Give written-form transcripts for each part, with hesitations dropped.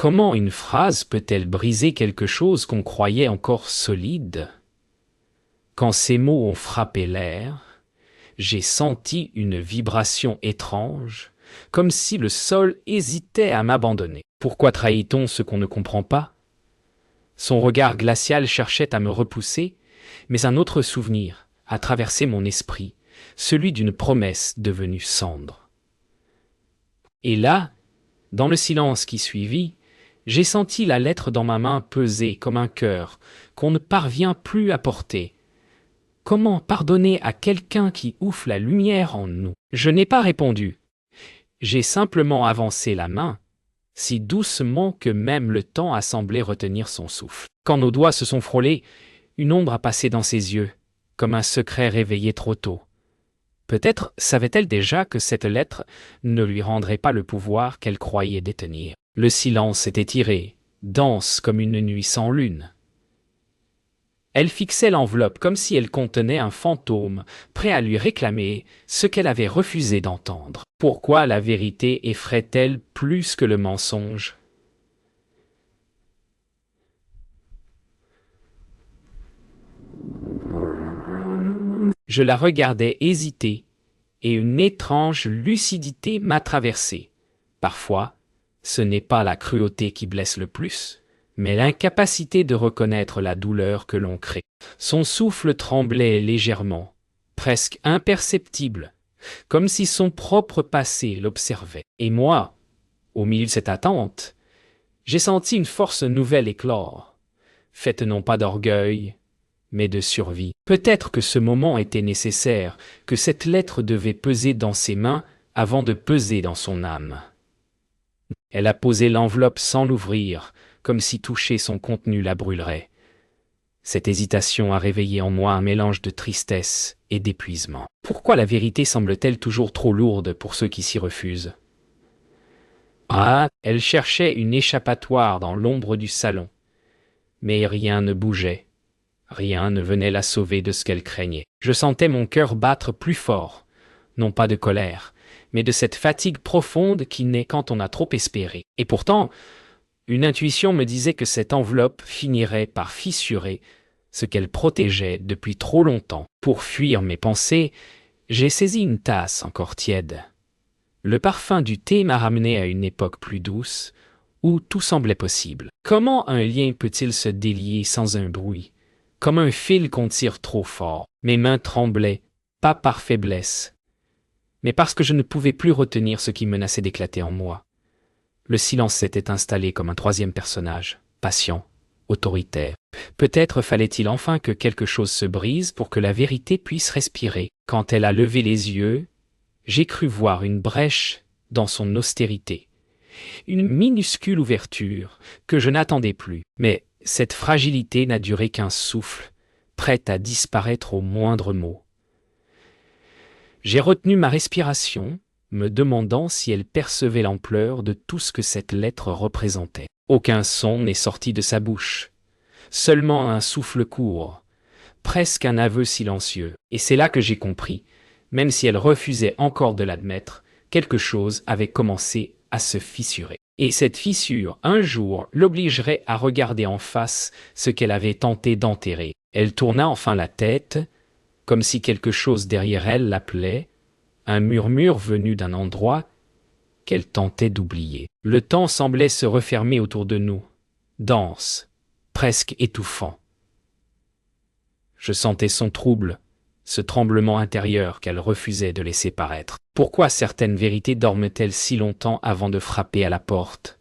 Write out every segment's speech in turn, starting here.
Comment une phrase peut-elle briser quelque chose qu'on croyait encore solide? Quand ces mots ont frappé l'air, j'ai senti une vibration étrange, comme si le sol hésitait à m'abandonner. Pourquoi trahit-on ce qu'on ne comprend pas? Son regard glacial cherchait à me repousser, mais un autre souvenir a traversé mon esprit, celui d'une promesse devenue cendre. Et là, dans le silence qui suivit, j'ai senti la lettre dans ma main peser comme un cœur qu'on ne parvient plus à porter. Comment pardonner à quelqu'un qui ouvre la lumière en nous? Je n'ai pas répondu. J'ai simplement avancé la main, si doucement que même le temps a semblé retenir son souffle. Quand nos doigts se sont frôlés, une ombre a passé dans ses yeux, comme un secret réveillé trop tôt. Peut-être savait-elle déjà que cette lettre ne lui rendrait pas le pouvoir qu'elle croyait détenir. Le silence était tiré, dense comme une nuit sans lune. Elle fixait l'enveloppe comme si elle contenait un fantôme, prêt à lui réclamer ce qu'elle avait refusé d'entendre. Pourquoi la vérité effraie-t-elle plus que le mensonge? Je la regardais hésiter, et une étrange lucidité m'a traversé. Parfois, ce n'est pas la cruauté qui blesse le plus, mais l'incapacité de reconnaître la douleur que l'on crée. Son souffle tremblait légèrement, presque imperceptible, comme si son propre passé l'observait. Et moi, au milieu de cette attente, j'ai senti une force nouvelle éclore, faite non pas d'orgueil, mais de survie. Peut-être que ce moment était nécessaire, que cette lettre devait peser dans ses mains avant de peser dans son âme. Elle a posé l'enveloppe sans l'ouvrir, comme si toucher son contenu la brûlerait. Cette hésitation a réveillé en moi un mélange de tristesse et d'épuisement. Pourquoi la vérité semble-t-elle toujours trop lourde pour ceux qui s'y refusent? Ah, elle cherchait une échappatoire dans l'ombre du salon. Mais rien ne bougeait. Rien ne venait la sauver de ce qu'elle craignait. Je sentais mon cœur battre plus fort, non pas de colère, mais de cette fatigue profonde qui naît quand on a trop espéré. Et pourtant, une intuition me disait que cette enveloppe finirait par fissurer ce qu'elle protégeait depuis trop longtemps. Pour fuir mes pensées, j'ai saisi une tasse encore tiède. Le parfum du thé m'a ramené à une époque plus douce, où tout semblait possible. Comment un lien peut-il se délier sans un bruit? Comme un fil qu'on tire trop fort. Mes mains tremblaient, pas par faiblesse, mais parce que je ne pouvais plus retenir ce qui menaçait d'éclater en moi. Le silence s'était installé comme un troisième personnage, patient, autoritaire. Peut-être fallait-il enfin que quelque chose se brise pour que la vérité puisse respirer. Quand elle a levé les yeux, j'ai cru voir une brèche dans son austérité. Une minuscule ouverture que je n'attendais plus. Mais cette fragilité n'a duré qu'un souffle, prête à disparaître au moindre mot. J'ai retenu ma respiration, me demandant si elle percevait l'ampleur de tout ce que cette lettre représentait. Aucun son n'est sorti de sa bouche, seulement un souffle court, presque un aveu silencieux. Et c'est là que j'ai compris, même si elle refusait encore de l'admettre, quelque chose avait commencé à se fissurer. Et cette fissure, un jour, l'obligerait à regarder en face ce qu'elle avait tenté d'enterrer. Elle tourna enfin la tête, comme si quelque chose derrière elle l'appelait, un murmure venu d'un endroit qu'elle tentait d'oublier. Le temps semblait se refermer autour de nous, dense, presque étouffant. Je sentais son trouble, ce tremblement intérieur qu'elle refusait de laisser paraître. Pourquoi certaines vérités dorment-elles si longtemps avant de frapper à la porte?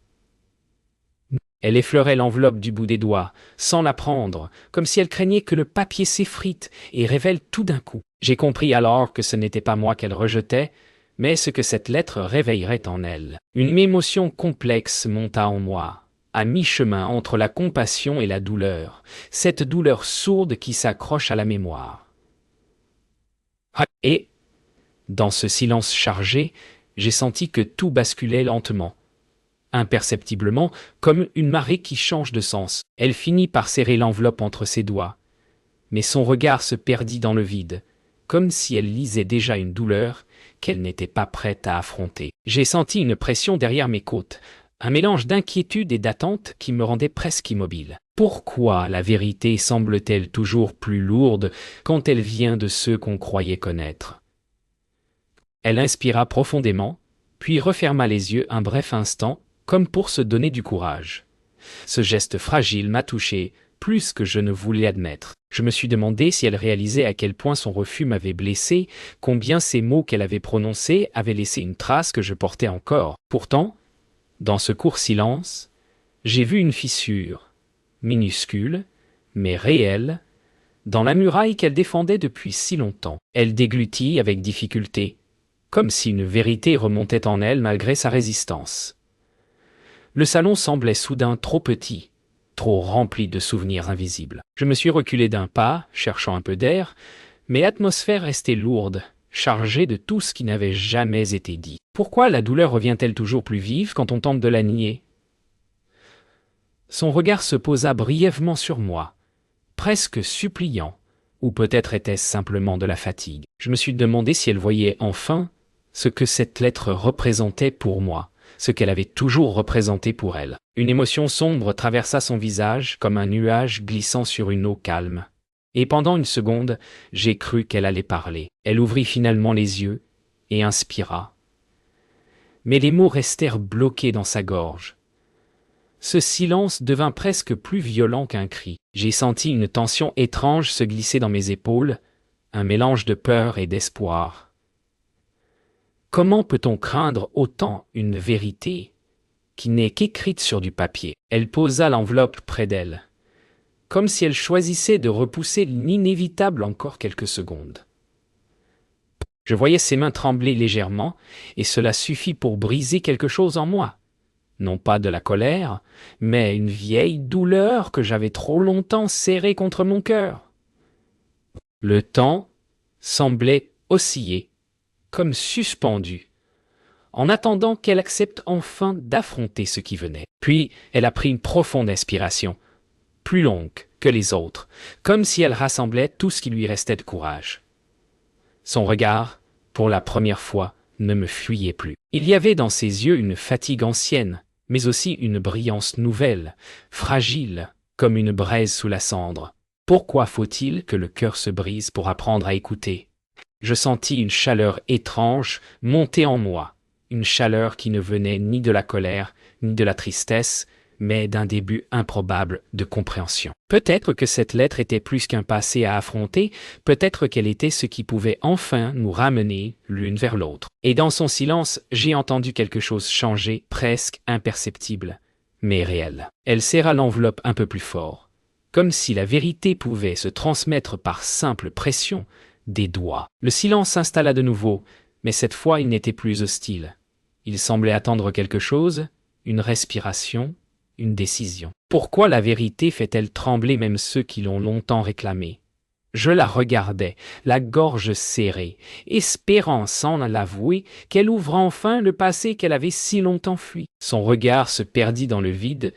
Elle effleurait l'enveloppe du bout des doigts, sans la prendre, comme si elle craignait que le papier s'effrite et révèle tout d'un coup. J'ai compris alors que ce n'était pas moi qu'elle rejetait, mais ce que cette lettre réveillerait en elle. Une émotion complexe monta en moi, à mi-chemin entre la compassion et la douleur, cette douleur sourde qui s'accroche à la mémoire. Et, dans ce silence chargé, j'ai senti que tout basculait lentement, imperceptiblement, comme une marée qui change de sens. Elle finit par serrer l'enveloppe entre ses doigts, mais son regard se perdit dans le vide, comme si elle lisait déjà une douleur qu'elle n'était pas prête à affronter. J'ai senti une pression derrière mes côtes, un mélange d'inquiétude et d'attente qui me rendait presque immobile. Pourquoi la vérité semble-t-elle toujours plus lourde quand elle vient de ceux qu'on croyait connaître? Elle inspira profondément, puis referma les yeux un bref instant, comme pour se donner du courage. Ce geste fragile m'a touché, plus que je ne voulais admettre. Je me suis demandé si elle réalisait à quel point son refus m'avait blessé, combien ces mots qu'elle avait prononcés avaient laissé une trace que je portais encore. Pourtant, dans ce court silence, j'ai vu une fissure, minuscule, mais réelle, dans la muraille qu'elle défendait depuis si longtemps. Elle déglutit avec difficulté, comme si une vérité remontait en elle malgré sa résistance. Le salon semblait soudain trop petit, trop rempli de souvenirs invisibles. Je me suis reculé d'un pas, cherchant un peu d'air, mais l'atmosphère restait lourde, chargée de tout ce qui n'avait jamais été dit. Pourquoi la douleur revient-elle toujours plus vive quand on tente de la nier? Son regard se posa brièvement sur moi, presque suppliant, ou peut-être était-ce simplement de la fatigue. Je me suis demandé si elle voyait enfin ce que cette lettre représentait pour moi, ce qu'elle avait toujours représenté pour elle. Une émotion sombre traversa son visage comme un nuage glissant sur une eau calme. Et pendant une seconde, j'ai cru qu'elle allait parler. Elle ouvrit finalement les yeux et inspira. Mais les mots restèrent bloqués dans sa gorge. Ce silence devint presque plus violent qu'un cri. J'ai senti une tension étrange se glisser dans mes épaules, un mélange de peur et d'espoir. Comment peut-on craindre autant une vérité qui n'est qu'écrite sur du papier? Elle posa l'enveloppe près d'elle, comme si elle choisissait de repousser l'inévitable encore quelques secondes. Je voyais ses mains trembler légèrement, et cela suffit pour briser quelque chose en moi. Non pas de la colère, mais une vieille douleur que j'avais trop longtemps serrée contre mon cœur. Le temps semblait osciller, comme suspendu, en attendant qu'elle accepte enfin d'affronter ce qui venait. Puis elle a pris une profonde inspiration, plus longue que les autres, comme si elle rassemblait tout ce qui lui restait de courage. Son regard, pour la première fois, ne me fuyait plus. Il y avait dans ses yeux une fatigue ancienne, mais aussi une brillance nouvelle, fragile, comme une braise sous la cendre. Pourquoi faut-il que le cœur se brise pour apprendre à écouter? Je sentis une chaleur étrange monter en moi, une chaleur qui ne venait ni de la colère, ni de la tristesse, mais d'un début improbable de compréhension. Peut-être que cette lettre était plus qu'un passé à affronter, peut-être qu'elle était ce qui pouvait enfin nous ramener l'une vers l'autre. Et dans son silence, j'ai entendu quelque chose changer, presque imperceptible, mais réel. Elle serra l'enveloppe un peu plus fort, comme si la vérité pouvait se transmettre par simple pression des doigts. Le silence s'installa de nouveau, mais cette fois il n'était plus hostile. Il semblait attendre quelque chose, une respiration, une décision. Pourquoi la vérité fait-elle trembler même ceux qui l'ont longtemps réclamée? Je la regardais, la gorge serrée, espérant sans l'avouer qu'elle ouvre enfin le passé qu'elle avait si longtemps fui. Son regard se perdit dans le vide,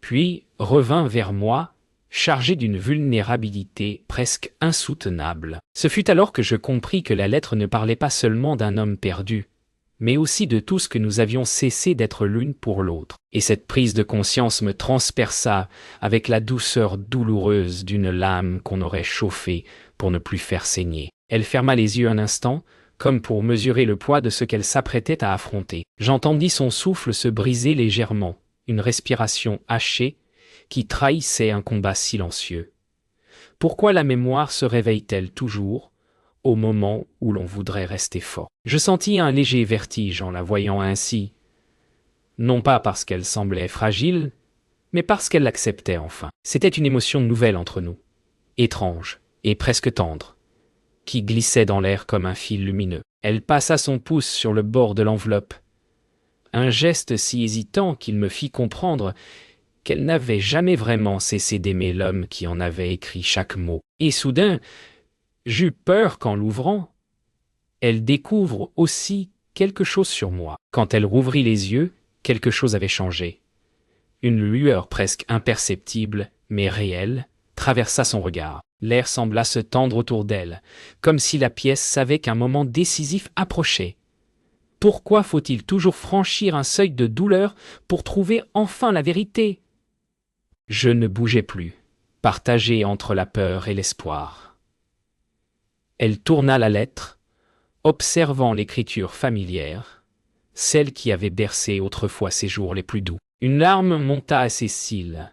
puis revint vers moi, chargé d'une vulnérabilité presque insoutenable. Ce fut alors que je compris que la lettre ne parlait pas seulement d'un homme perdu, mais aussi de tout ce que nous avions cessé d'être l'une pour l'autre. Et cette prise de conscience me transperça avec la douceur douloureuse d'une lame qu'on aurait chauffée pour ne plus faire saigner. Elle ferma les yeux un instant, comme pour mesurer le poids de ce qu'elle s'apprêtait à affronter. J'entendis son souffle se briser légèrement, une respiration hachée qui trahissait un combat silencieux. Pourquoi la mémoire se réveille-t-elle toujours au moment où l'on voudrait rester fort? Je sentis un léger vertige en la voyant ainsi, non pas parce qu'elle semblait fragile, mais parce qu'elle l'acceptait enfin. C'était une émotion nouvelle entre nous, étrange et presque tendre, qui glissait dans l'air comme un fil lumineux. Elle passa son pouce sur le bord de l'enveloppe, un geste si hésitant qu'il me fit comprendre qu'elle n'avait jamais vraiment cessé d'aimer l'homme qui en avait écrit chaque mot. Et soudain, j'eus peur qu'en l'ouvrant, elle découvre aussi quelque chose sur moi. Quand elle rouvrit les yeux, quelque chose avait changé. Une lueur presque imperceptible, mais réelle, traversa son regard. L'air sembla se tendre autour d'elle, comme si la pièce savait qu'un moment décisif approchait. Pourquoi faut-il toujours franchir un seuil de douleur pour trouver enfin la vérité? Je ne bougeais plus, partagé entre la peur et l'espoir. Elle tourna la lettre, observant l'écriture familière, celle qui avait bercé autrefois ses jours les plus doux. Une larme monta à ses cils,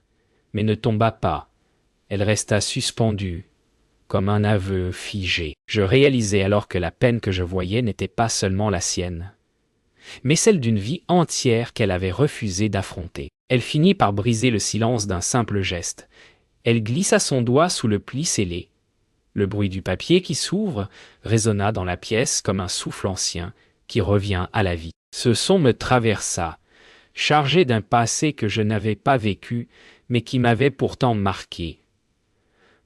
mais ne tomba pas. Elle resta suspendue, comme un aveu figé. Je réalisai alors que la peine que je voyais n'était pas seulement la sienne, mais celle d'une vie entière qu'elle avait refusé d'affronter. Elle finit par briser le silence d'un simple geste. Elle glissa son doigt sous le pli scellé. Le bruit du papier qui s'ouvre résonna dans la pièce comme un souffle ancien qui revient à la vie. Ce son me traversa, chargé d'un passé que je n'avais pas vécu, mais qui m'avait pourtant marqué.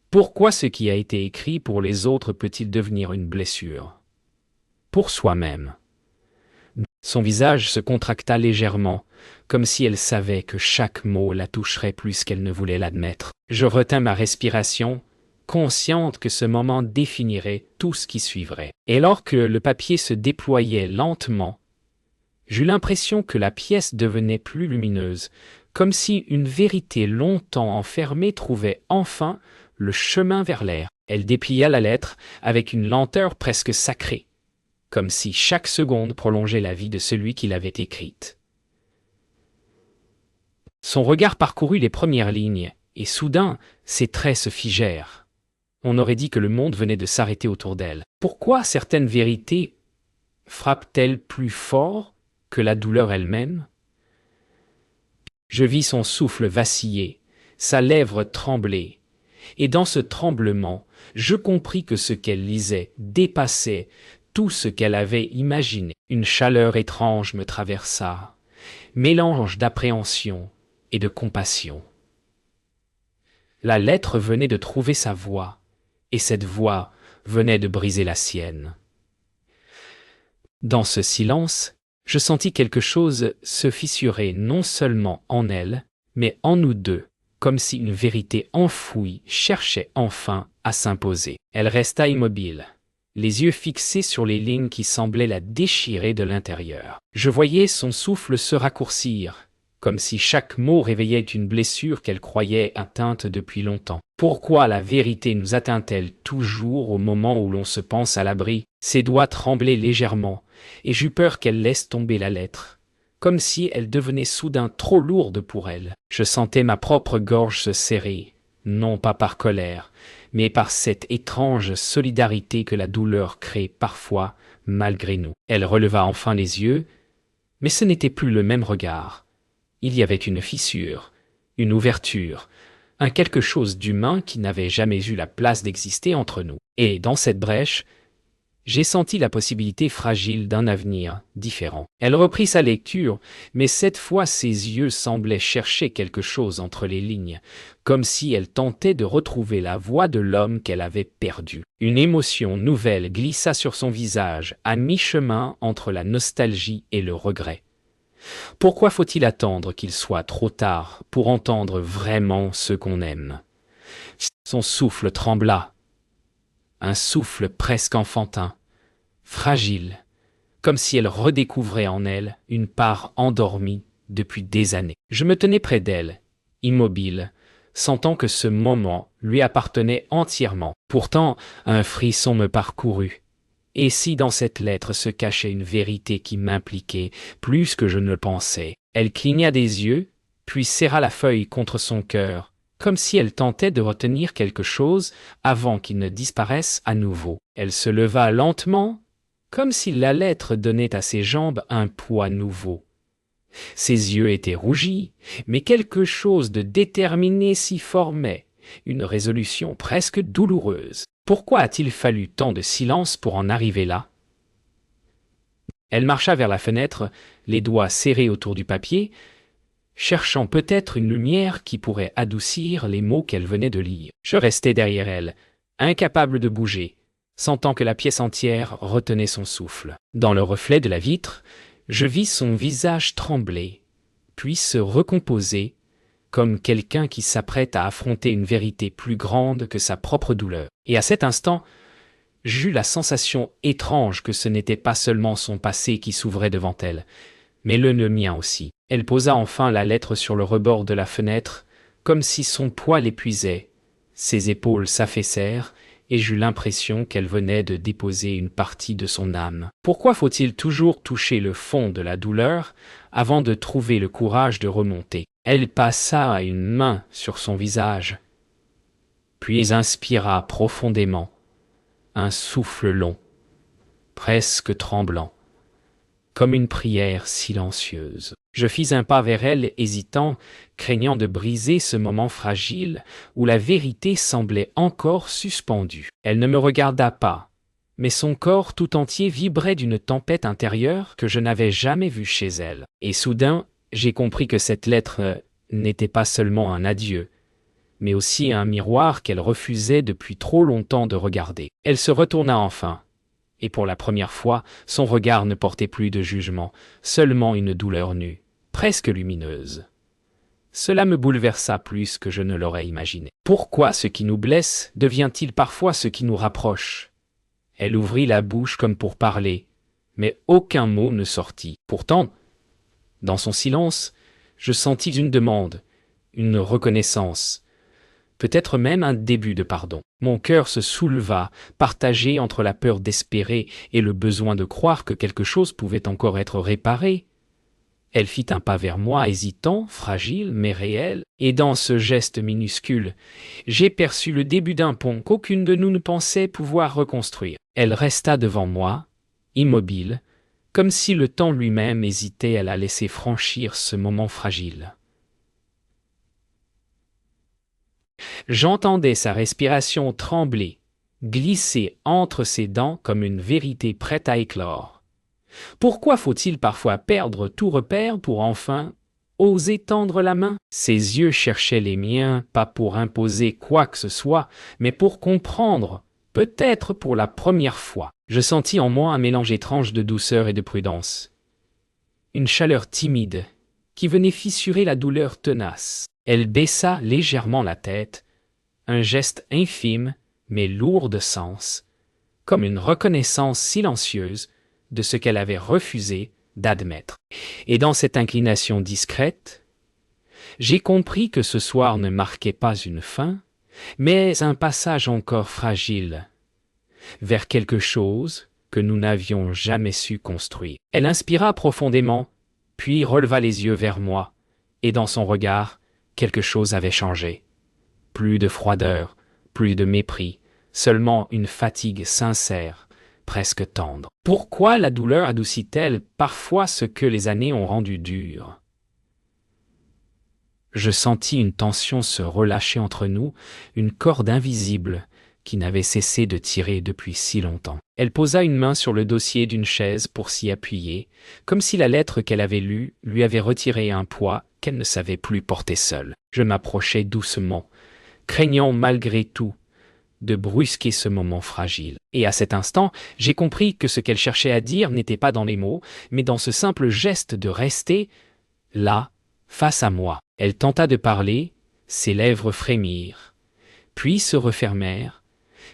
Pourquoi ce qui a été écrit pour les autres peut-il devenir une blessure? Pour soi-même. Son visage se contracta légèrement, comme si elle savait que chaque mot la toucherait plus qu'elle ne voulait l'admettre. Je retins ma respiration, consciente que ce moment définirait tout ce qui suivrait. Et alors que le papier se déployait lentement, j'eus l'impression que la pièce devenait plus lumineuse, comme si une vérité longtemps enfermée trouvait enfin le chemin vers l'air. Elle déplia la lettre avec une lenteur presque sacrée, comme si chaque seconde prolongeait la vie de celui qui l'avait écrite. Son regard parcourut les premières lignes, et soudain, ses traits se figèrent. On aurait dit que le monde venait de s'arrêter autour d'elle. Pourquoi certaines vérités frappent-elles plus fort que la douleur elle-même? Je vis son souffle vaciller, sa lèvre trembler, et dans ce tremblement, je compris que ce qu'elle lisait dépassait tout ce qu'elle avait imaginé. Une chaleur étrange me traversa, mélange d'appréhension et de compassion. La lettre venait de trouver sa voix, et cette voix venait de briser la sienne. Dans ce silence, je sentis quelque chose se fissurer non seulement en elle, mais en nous deux, comme si une vérité enfouie cherchait enfin à s'imposer. Elle resta immobile, les yeux fixés sur les lignes qui semblaient la déchirer de l'intérieur. Je voyais son souffle se raccourcir, comme si chaque mot réveillait une blessure qu'elle croyait atteinte depuis longtemps. Pourquoi la vérité nous atteint-elle toujours au moment où l'on se pense à l'abri? Ses doigts tremblaient légèrement, et j'eus peur qu'elle laisse tomber la lettre, comme si elle devenait soudain trop lourde pour elle. Je sentais ma propre gorge se serrer, non pas par colère, mais par cette étrange solidarité que la douleur crée parfois malgré nous. Elle releva enfin les yeux, mais ce n'était plus le même regard. Il y avait une fissure, une ouverture, un quelque chose d'humain qui n'avait jamais eu la place d'exister entre nous. Et dans cette brèche, j'ai senti la possibilité fragile d'un avenir différent. Elle reprit sa lecture, mais cette fois ses yeux semblaient chercher quelque chose entre les lignes, comme si elle tentait de retrouver la voix de l'homme qu'elle avait perdu. Une émotion nouvelle glissa sur son visage, à mi-chemin entre la nostalgie et le regret. Pourquoi faut-il attendre qu'il soit trop tard pour entendre vraiment ce qu'on aime? Son souffle trembla, un souffle presque enfantin, fragile, comme si elle redécouvrait en elle une part endormie depuis des années. Je me tenais près d'elle, immobile, sentant que ce moment lui appartenait entièrement. Pourtant, un frisson me parcourut. Et si dans cette lettre se cachait une vérité qui m'impliquait plus que je ne le pensais? Elle cligna des yeux, puis serra la feuille contre son cœur, comme si elle tentait de retenir quelque chose avant qu'il ne disparaisse à nouveau. Elle se leva lentement, comme si la lettre donnait à ses jambes un poids nouveau. Ses yeux étaient rougis, mais quelque chose de déterminé s'y formait, une résolution presque douloureuse. Pourquoi a-t-il fallu tant de silence pour en arriver là? Elle marcha vers la fenêtre, les doigts serrés autour du papier, cherchant peut-être une lumière qui pourrait adoucir les mots qu'elle venait de lire. Je restai derrière elle, incapable de bouger, sentant que la pièce entière retenait son souffle. Dans le reflet de la vitre, je vis son visage trembler, puis se recomposer, comme quelqu'un qui s'apprête à affronter une vérité plus grande que sa propre douleur. Et à cet instant, J'eus la sensation étrange que ce n'était pas seulement son passé qui s'ouvrait devant elle, mais le mien aussi. Elle posa enfin la lettre sur le rebord de la fenêtre, comme si son poids l'épuisait. Ses épaules s'affaissèrent, et j'eus l'impression qu'elle venait de déposer une partie de son âme. Pourquoi faut-il toujours toucher le fond de la douleur avant de trouver le courage de remonter? Elle passa une main sur son visage, puis inspira profondément, un souffle long, presque tremblant, comme une prière silencieuse. Je fis un pas vers elle, hésitant, craignant de briser ce moment fragile où la vérité semblait encore suspendue. Elle ne me regarda pas, mais son corps tout entier vibrait d'une tempête intérieure que je n'avais jamais vue chez elle. Et soudain, j'ai compris que cette lettre n'était pas seulement un adieu, mais aussi un miroir qu'elle refusait depuis trop longtemps de regarder. Elle se retourna enfin, et pour la première fois, son regard ne portait plus de jugement, seulement une douleur nue, presque lumineuse. Cela me bouleversa plus que je ne l'aurais imaginé. Pourquoi ce qui nous blesse devient-il parfois ce qui nous rapproche? Elle ouvrit la bouche comme pour parler, mais aucun mot ne sortit. Pourtant, dans son silence, je sentis une demande, une reconnaissance, peut-être même un début de pardon. Mon cœur se souleva, partagé entre la peur d'espérer et le besoin de croire que quelque chose pouvait encore être réparé. Elle fit un pas vers moi, hésitant, fragile, mais réel, et dans ce geste minuscule, j'ai perçu le début d'un pont qu'aucune de nous ne pensait pouvoir reconstruire. Elle resta devant moi, immobile, comme si le temps lui-même hésitait à la laisser franchir ce moment fragile. J'entendais sa respiration trembler, glisser entre ses dents comme une vérité prête à éclore. Pourquoi faut-il parfois perdre tout repère pour enfin oser tendre la main? Ses yeux cherchaient les miens, pas pour imposer quoi que ce soit, mais pour comprendre, peut-être pour la première fois. Je sentis en moi un mélange étrange de douceur et de prudence. Une chaleur timide, qui venait fissurer la douleur tenace. Elle baissa légèrement la tête, un geste infime, mais lourd de sens, comme une reconnaissance silencieuse de ce qu'elle avait refusé d'admettre. Et dans cette inclination discrète, j'ai compris que ce soir ne marquait pas une fin, mais un passage encore fragile, vers quelque chose que nous n'avions jamais su construire. Elle inspira profondément, puis releva les yeux vers moi, et dans son regard, quelque chose avait changé. Plus de froideur, plus de mépris, seulement une fatigue sincère, presque tendre. Pourquoi la douleur adoucit-elle parfois ce que les années ont rendu dur? Je sentis une tension se relâcher entre nous, une corde invisible qui n'avait cessé de tirer depuis si longtemps. Elle posa une main sur le dossier d'une chaise pour s'y appuyer, comme si la lettre qu'elle avait lue lui avait retiré un poids qu'elle ne savait plus porter seule. Je m'approchai doucement, craignant malgré tout de brusquer ce moment fragile. Et à cet instant, j'ai compris que ce qu'elle cherchait à dire n'était pas dans les mots, mais dans ce simple geste de rester là, face à moi. Elle tenta de parler, ses lèvres frémirent, puis se refermèrent,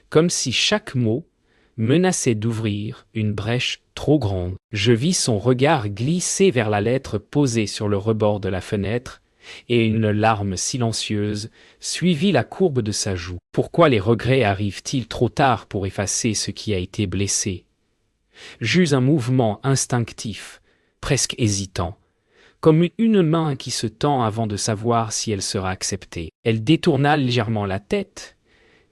comme si chaque mot menaçait d'ouvrir une brèche trop grande. Je vis son regard glisser vers la lettre posée sur le rebord de la fenêtre, et une larme silencieuse suivit la courbe de sa joue. Pourquoi les regrets arrivent-ils trop tard pour effacer ce qui a été blessé? J'eus un mouvement instinctif, presque hésitant, comme une main qui se tend avant de savoir si elle sera acceptée. Elle détourna légèrement la tête,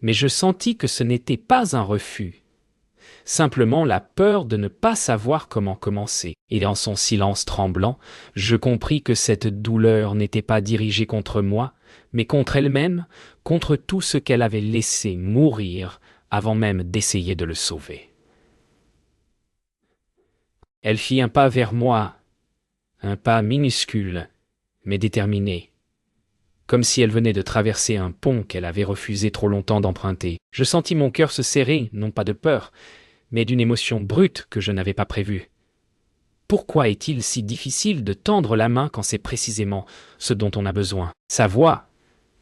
mais je sentis que ce n'était pas un refus, simplement la peur de ne pas savoir comment commencer. Et dans son silence tremblant, je compris que cette douleur n'était pas dirigée contre moi, mais contre elle-même, contre tout ce qu'elle avait laissé mourir avant même d'essayer de le sauver. Elle fit un pas vers moi, un pas minuscule, mais déterminé, comme si elle venait de traverser un pont qu'elle avait refusé trop longtemps d'emprunter. Je sentis mon cœur se serrer, non pas de peur, mais d'une émotion brute que je n'avais pas prévue. Pourquoi est-il si difficile de tendre la main quand c'est précisément ce dont on a besoin? Sa voix,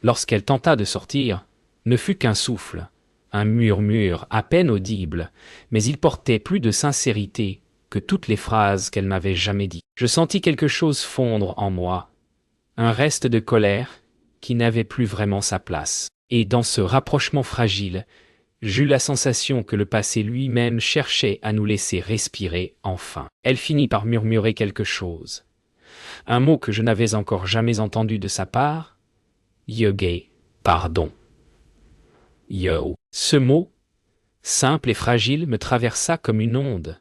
lorsqu'elle tenta de sortir, ne fut qu'un souffle, un murmure à peine audible, mais il portait plus de sincérité que toutes les phrases qu'elle m'avait jamais dites. Je sentis quelque chose fondre en moi, un reste de colère qui n'avait plus vraiment sa place. Et dans ce rapprochement fragile, j'eus la sensation que le passé lui-même cherchait à nous laisser respirer enfin. Elle finit par murmurer quelque chose. Un mot que je n'avais encore jamais entendu de sa part. Yogé, pardon. Yo. Ce mot, simple et fragile, me traversa comme une onde,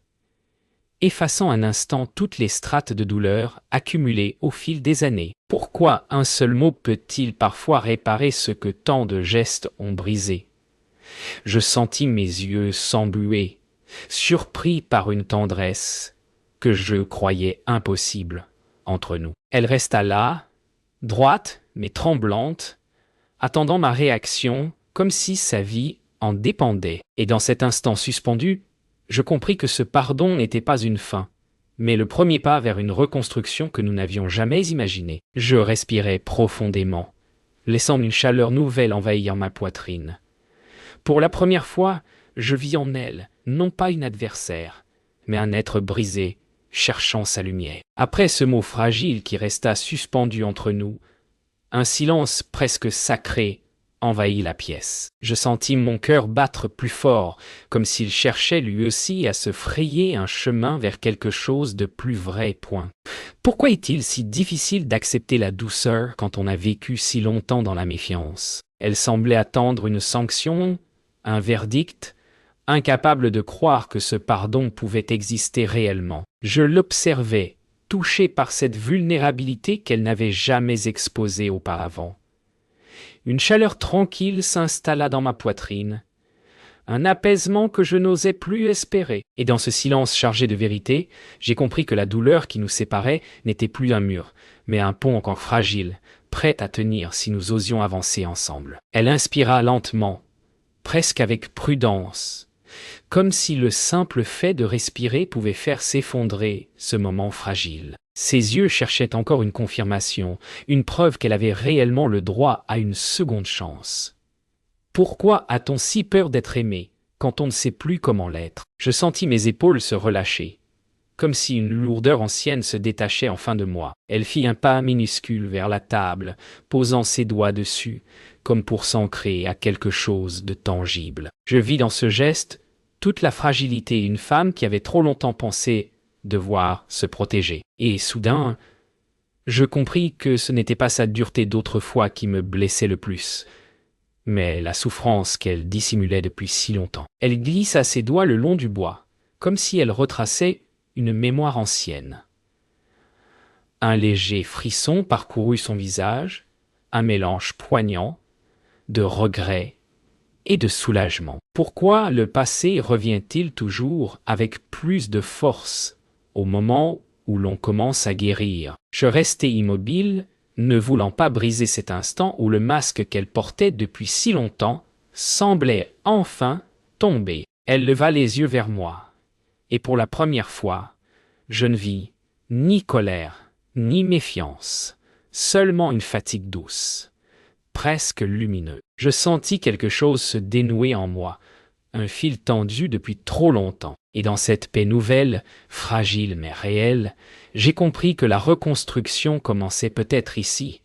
effaçant un instant toutes les strates de douleur accumulées au fil des années. Pourquoi un seul mot peut-il parfois réparer ce que tant de gestes ont brisé? Je sentis mes yeux s'embuer, surpris par une tendresse que je croyais impossible entre nous. Elle resta là, droite mais tremblante, attendant ma réaction comme si sa vie en dépendait. Et dans cet instant suspendu, je compris que ce pardon n'était pas une fin, mais le premier pas vers une reconstruction que nous n'avions jamais imaginée. Je respirais profondément, laissant une chaleur nouvelle envahir ma poitrine. Pour la première fois, je vis en elle, non pas une adversaire, mais un être brisé, cherchant sa lumière. Après ce mot fragile qui resta suspendu entre nous, un silence presque sacré envahit la pièce. Je sentis mon cœur battre plus fort, comme s'il cherchait lui aussi à se frayer un chemin vers quelque chose de plus vrai. Pourquoi est-il si difficile d'accepter la douceur quand on a vécu si longtemps dans la méfiance? Elle semblait attendre une sanction, un verdict, incapable de croire que ce pardon pouvait exister réellement. Je l'observais, touché par cette vulnérabilité qu'elle n'avait jamais exposée auparavant. Une chaleur tranquille s'installa dans ma poitrine, un apaisement que je n'osais plus espérer. Et dans ce silence chargé de vérité, j'ai compris que la douleur qui nous séparait n'était plus un mur, mais un pont encore fragile, prêt à tenir si nous osions avancer ensemble. Elle inspira lentement, presque avec prudence, comme si le simple fait de respirer pouvait faire s'effondrer ce moment fragile. Ses yeux cherchaient encore une confirmation, une preuve qu'elle avait réellement le droit à une seconde chance. Pourquoi a-t-on si peur d'être aimé quand on ne sait plus comment l'être? Je sentis mes épaules se relâcher, comme si une lourdeur ancienne se détachait enfin de moi. Elle fit un pas minuscule vers la table, posant ses doigts dessus, comme pour s'ancrer à quelque chose de tangible. Je vis dans ce geste toute la fragilité d'une femme qui avait trop longtemps pensé devoir se protéger. Et soudain, je compris que ce n'était pas sa dureté d'autrefois qui me blessait le plus, mais la souffrance qu'elle dissimulait depuis si longtemps. Elle glissa ses doigts le long du bois, comme si elle retraçait une mémoire ancienne. Un léger frisson parcourut son visage, un mélange poignant de regret et de soulagement. Pourquoi le passé revient-il toujours avec plus de force au moment où l'on commence à guérir? Je restai immobile, ne voulant pas briser cet instant où le masque qu'elle portait depuis si longtemps semblait enfin tomber. Elle leva les yeux vers moi, et pour la première fois, je ne vis ni colère, ni méfiance, seulement une fatigue douce, presque lumineuse. Je sentis quelque chose se dénouer en moi, un fil tendu depuis trop longtemps. Et dans cette paix nouvelle, fragile mais réelle, j'ai compris que la reconstruction commençait peut-être ici,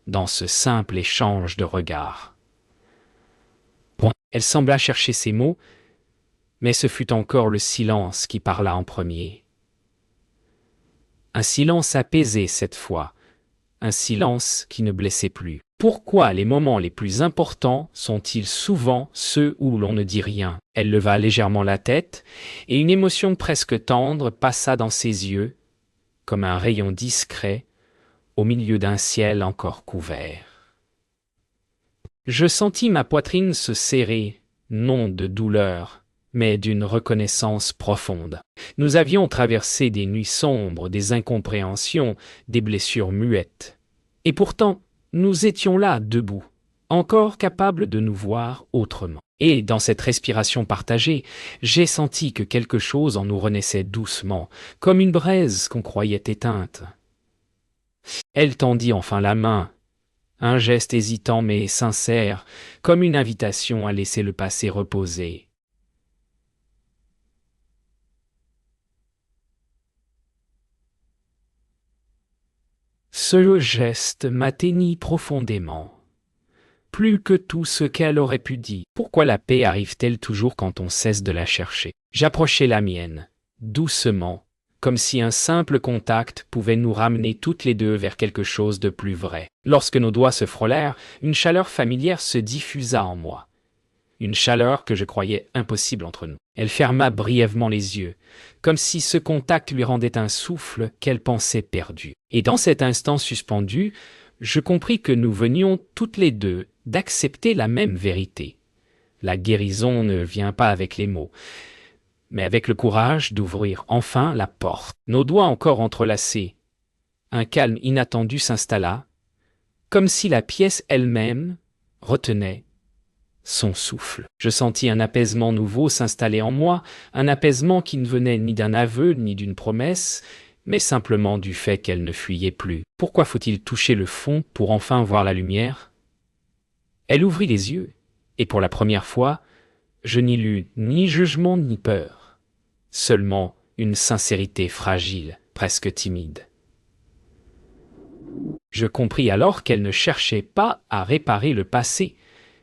dans ce simple échange de regards. Elle sembla chercher ses mots, mais ce fut encore le silence qui parla en premier. Un silence apaisé cette fois, un silence qui ne blessait plus. Pourquoi les moments les plus importants sont-ils souvent ceux où l'on ne dit rien? Elle leva légèrement la tête, et une émotion presque tendre passa dans ses yeux, comme un rayon discret, au milieu d'un ciel encore couvert. Je sentis ma poitrine se serrer, non de douleur, mais d'une reconnaissance profonde. Nous avions traversé des nuits sombres, des incompréhensions, des blessures muettes. Et pourtant, nous étions là, debout, encore capables de nous voir autrement. Et dans cette respiration partagée, j'ai senti que quelque chose en nous renaissait doucement, comme une braise qu'on croyait éteinte. Elle tendit enfin la main, un geste hésitant mais sincère, comme une invitation à laisser le passé reposer. Ce geste m'atteignit profondément. Plus que tout ce qu'elle aurait pu dire. Pourquoi la paix arrive-t-elle toujours quand on cesse de la chercher? J'approchai la mienne, doucement, comme si un simple contact pouvait nous ramener toutes les deux vers quelque chose de plus vrai. Lorsque nos doigts se frôlèrent, une chaleur familière se diffusa en moi. Une chaleur que je croyais impossible entre nous. Elle ferma brièvement les yeux, comme si ce contact lui rendait un souffle qu'elle pensait perdu. Et dans cet instant suspendu, je compris que nous venions toutes les deux d'accepter la même vérité. La guérison ne vient pas avec les mots, mais avec le courage d'ouvrir enfin la porte. Nos doigts encore entrelacés, un calme inattendu s'installa, comme si la pièce elle-même retenait son souffle. Je sentis un apaisement nouveau s'installer en moi, un apaisement qui ne venait ni d'un aveu ni d'une promesse, mais simplement du fait qu'elle ne fuyait plus. Pourquoi faut-il toucher le fond pour enfin voir la lumière? Elle ouvrit les yeux, et pour la première fois, je n'y lus ni jugement ni peur, seulement une sincérité fragile, presque timide. Je compris alors qu'elle ne cherchait pas à réparer le passé,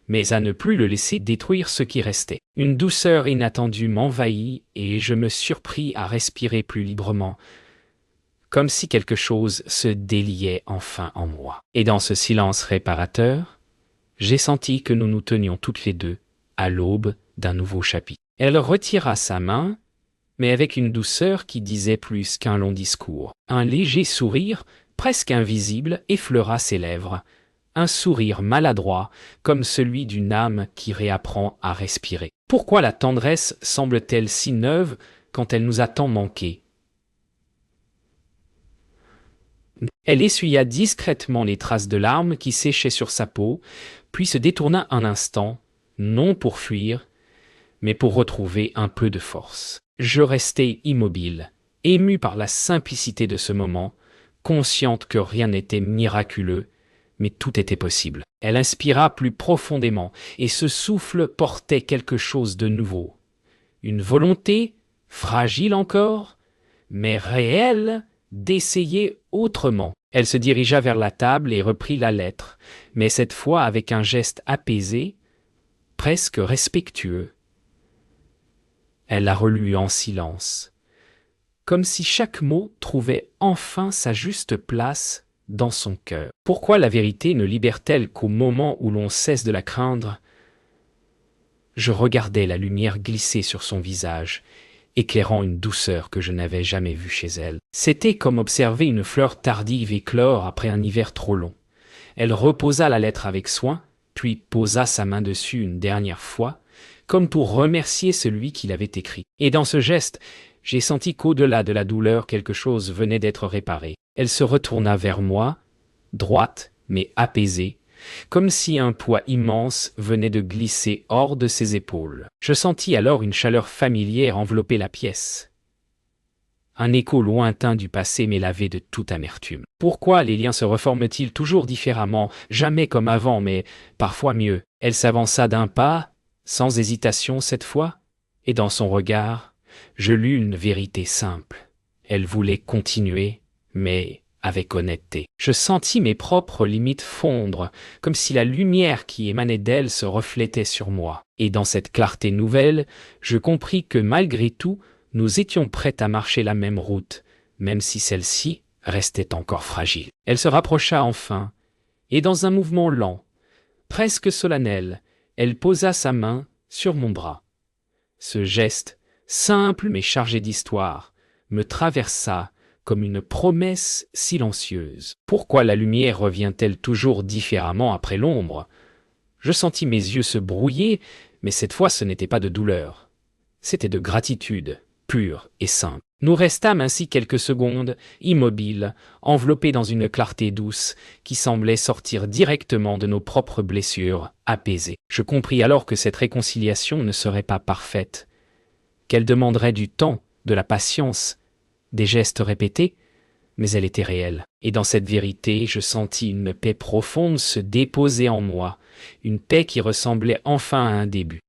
mais à ne plus le laisser détruire ce qui restait. Une douceur inattendue m'envahit et je me surpris à respirer plus librement, comme si quelque chose se déliait enfin en moi. Et dans ce silence réparateur, j'ai senti que nous nous tenions toutes les deux à l'aube d'un nouveau chapitre. Elle retira sa main, mais avec une douceur qui disait plus qu'un long discours. Un léger sourire, presque invisible, effleura ses lèvres. Un sourire maladroit, comme celui d'une âme qui réapprend à respirer. Pourquoi la tendresse semble-t-elle si neuve quand elle nous a tant manqué? Elle essuya discrètement les traces de larmes qui séchaient sur sa peau, puis se détourna un instant, non pour fuir, mais pour retrouver un peu de force. Je restai immobile, ému par la simplicité de ce moment, consciente que rien n'était miraculeux, mais tout était possible. Elle inspira plus profondément, et ce souffle portait quelque chose de nouveau. Une volonté, fragile encore, mais réelle, d'essayer autrement. Elle se dirigea vers la table et reprit la lettre, mais cette fois avec un geste apaisé, presque respectueux. Elle la relut en silence, comme si chaque mot trouvait enfin sa juste place dans son cœur. Pourquoi la vérité ne libère-t-elle qu'au moment où l'on cesse de la craindre? Je regardais la lumière glisser sur son visage, éclairant une douceur que je n'avais jamais vue chez elle. C'était comme observer une fleur tardive éclore après un hiver trop long. Elle reposa la lettre avec soin, puis posa sa main dessus une dernière fois, comme pour remercier celui qui l'avait écrit. Et dans ce geste, j'ai senti qu'au-delà de la douleur, quelque chose venait d'être réparé. Elle se retourna vers moi, droite mais apaisée, comme si un poids immense venait de glisser hors de ses épaules. Je sentis alors une chaleur familière envelopper la pièce. Un écho lointain du passé m'est lavé de toute amertume. Pourquoi les liens se reforment-ils toujours différemment, jamais comme avant, mais parfois mieux? Elle s'avança d'un pas, sans hésitation cette fois, et dans son regard, je lus une vérité simple. Elle voulait continuer, mais avec honnêteté. Je sentis mes propres limites fondre, comme si la lumière qui émanait d'elle se reflétait sur moi. Et dans cette clarté nouvelle, je compris que malgré tout, nous étions prêts à marcher la même route, même si celle-ci restait encore fragile. Elle se rapprocha enfin, et dans un mouvement lent, presque solennel, elle posa sa main sur mon bras. Ce geste, simple mais chargé d'histoire, me traversa comme une promesse silencieuse. Pourquoi la lumière revient-elle toujours différemment après l'ombre? Je sentis mes yeux se brouiller, mais cette fois ce n'était pas de douleur. C'était de gratitude, pure et simple. Nous restâmes ainsi quelques secondes, immobiles, enveloppés dans une clarté douce qui semblait sortir directement de nos propres blessures, apaisées. Je compris alors que cette réconciliation ne serait pas parfaite, qu'elle demanderait du temps, de la patience, des gestes répétés, mais elle était réelle. Et dans cette vérité, je sentis une paix profonde se déposer en moi, une paix qui ressemblait enfin à un début.